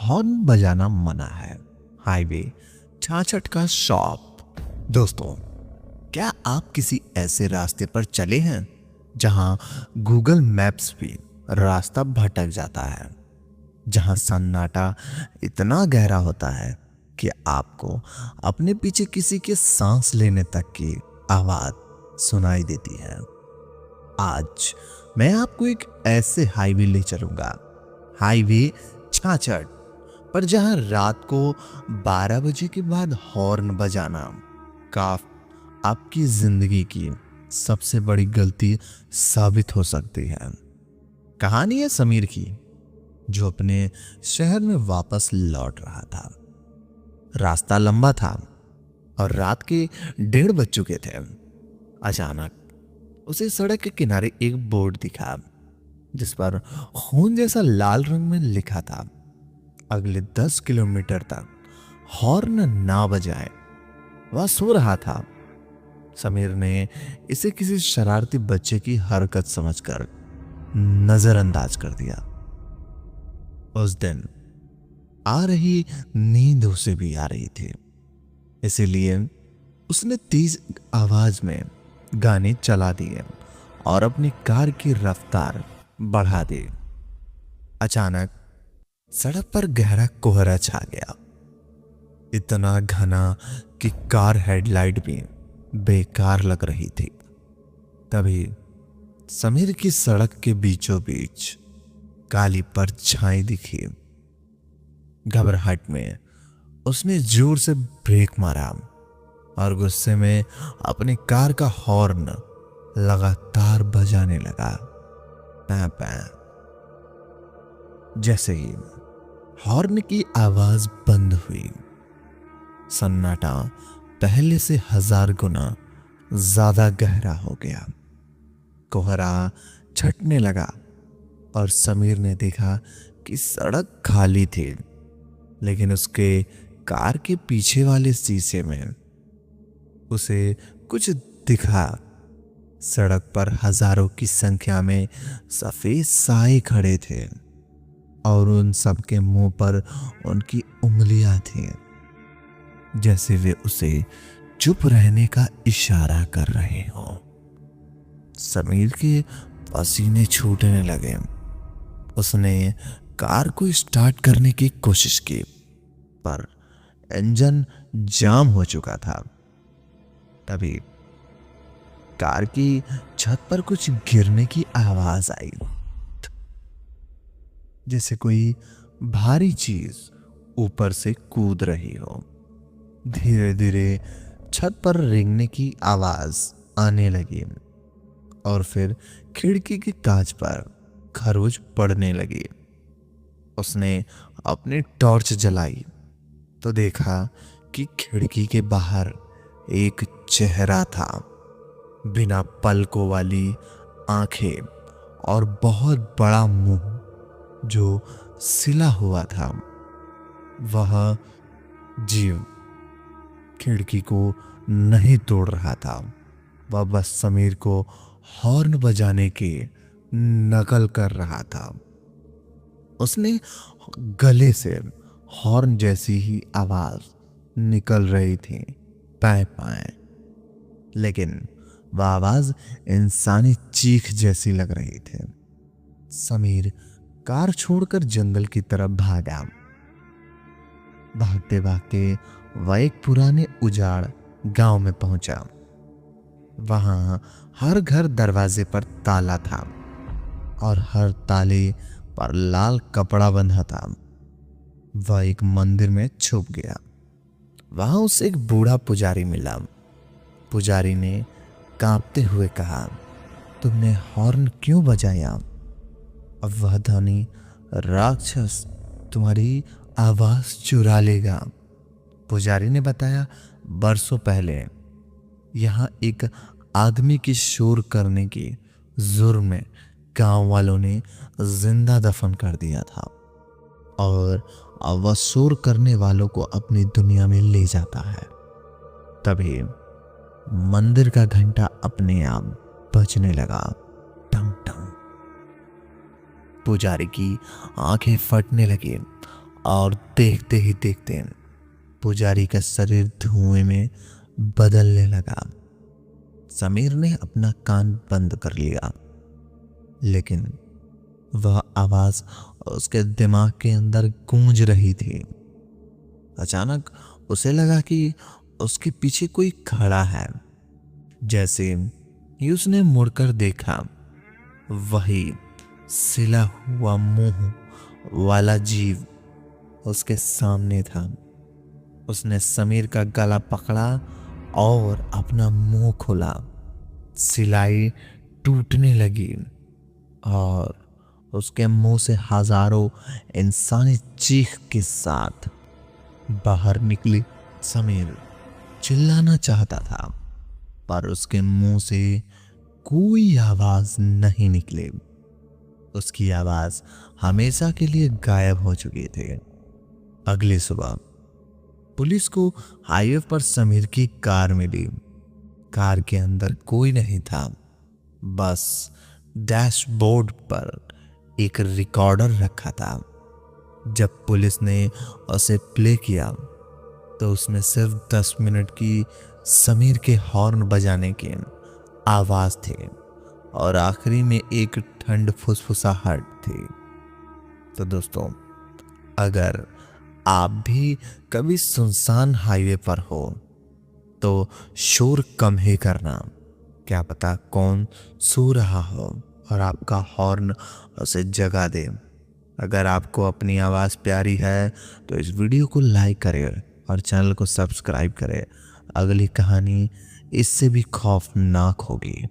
Horn बजाना मना है। हाईवे, छाछठ का शॉप। दोस्तों, क्या आप किसी ऐसे रास्ते पर चले हैं जहां गूगल मैप्स भी रास्ता भटक जाता है, जहां सन्नाटा इतना गहरा होता है कि आपको अपने पीछे किसी के सांस लेने तक की आवाज सुनाई देती है? आज मैं आपको एक ऐसे हाईवे ले चलूंगा, हाईवे छाछठ पर, जहां रात को 12 बजे के बाद हॉर्न बजाना आपकी जिंदगी की सबसे बड़ी गलती साबित हो सकती है। कहानी है समीर की, जो अपने शहर में वापस लौट रहा था। रास्ता लंबा था और रात के 1:30 बज चुके थे। अचानक उसे सड़क के किनारे एक बोर्ड दिखा जिस पर खून जैसा लाल रंग में लिखा था, अगले 10 किलोमीटर तक हॉर्न ना बजाए। वह सो रहा था। समीर ने इसे किसी शरारती बच्चे की हरकत समझकर नजरअंदाज कर दिया। उस दिन आ रही नींद उसे भी आ रही थी, इसीलिए उसने तेज आवाज में गाने चला दिए और अपनी कार की रफ्तार बढ़ा दी। अचानक सड़क पर गहरा कोहरा छा गया, इतना घना कि कार हेडलाइट भी बेकार लग रही थी। तभी समीर की सड़क के बीचों बीच काली परछाई दिखी। घबराहट में उसने जोर से ब्रेक मारा और गुस्से में अपनी कार का हॉर्न लगातार बजाने लगा। पैं पैं। जैसे ही हॉर्न की आवाज बंद हुई, सन्नाटा पहले से 1000 गुना ज्यादा गहरा हो गया। कोहरा छटने लगा और समीर ने देखा कि सड़क खाली थी, लेकिन उसके कार के पीछे वाले शीशे में उसे कुछ दिखा। सड़क पर हजारों की संख्या में सफेद साए खड़े थे और उन सबके मुंह पर उनकी उंगलियां थीं, जैसे वे उसे चुप रहने का इशारा कर रहे हों। समीर के पसीने छूटने लगे। उसने कार को स्टार्ट करने की कोशिश की, पर इंजन जाम हो चुका था। तभी कार की छत पर कुछ गिरने की आवाज आई, जैसे कोई भारी चीज ऊपर से कूद रही हो। धीरे धीरे छत पर रेंगने की आवाज आने लगी और फिर खिड़की के कांच पर खरोच पड़ने लगी। उसने अपनी टॉर्च जलाई तो देखा कि खिड़की के बाहर एक चेहरा था, बिना पलकों वाली आंखें और बहुत बड़ा मुंह जो सिला हुआ था। वह जीव खिड़की को नहीं तोड़ रहा था, वह बस समीर को हॉर्न बजाने की नकल कर रहा था। उसने गले से हॉर्न जैसी ही आवाज निकल रही थी, पैं पैं, लेकिन वह आवाज इंसानी चीख जैसी लग रही थी। समीर कार छोड़कर जंगल की तरफ भागा। भागते भागते वह एक पुराने उजाड़ गांव में पहुंचा। वहां हर घर दरवाजे पर ताला था और हर ताले पर लाल कपड़ा बंधा था। वह एक मंदिर में छुप गया। वहां उसे एक बूढ़ा पुजारी मिला। पुजारी ने कांपते हुए कहा, तुमने हॉर्न क्यों बजाया? अब वह धनी राक्षस तुम्हारी आवाज चुरा लेगा। पुजारी ने बताया, बरसों पहले यहां एक आदमी की शोर करने की जुर्म में गांव वालों ने जिंदा दफन कर दिया था और अब वह शोर करने वालों को अपनी दुनिया में ले जाता है। तभी मंदिर का घंटा अपने आप बजने लगा, टंग टंग। पुजारी की आंखें फटने लगी और देखते ही देखते पुजारी का शरीर धुएं में बदलने लगा। समीर ने अपना कान बंद कर लिया, लेकिन वह आवाज उसके दिमाग के अंदर गूंज रही थी। अचानक उसे लगा कि उसके पीछे कोई खड़ा है। जैसे ही उसने मुड़कर देखा, वही सिला हुआ मुंह वाला जीव उसके सामने था। उसने समीर का गला पकड़ा और अपना मुंह खोला। सिलाई टूटने लगी और उसके मुंह से हजारों इंसानी चीख के साथ बाहर निकली। समीर चिल्लाना चाहता था, पर उसके मुंह से कोई आवाज नहीं निकली। उसकी आवाज हमेशा के लिए गायब हो चुकी थी। अगली सुबह पुलिस को हाईवे पर समीर की कार मिली। कार के अंदर कोई नहीं था, बस डैशबोर्ड पर एक रिकॉर्डर रखा था। जब पुलिस ने उसे प्ले किया तो उसमें सिर्फ 10 मिनट की समीर के हॉर्न बजाने की आवाज थी और आखिरी में एक ठंड फुसफुसाहट थी। तो दोस्तों, अगर आप भी कभी सुनसान हाईवे पर हो तो शोर कम ही करना। क्या पता कौन सो रहा हो और आपका हॉर्न उसे जगा दे। अगर आपको अपनी आवाज़ प्यारी है तो इस वीडियो को लाइक करें और चैनल को सब्सक्राइब करें। अगली कहानी इससे भी खौफनाक होगी।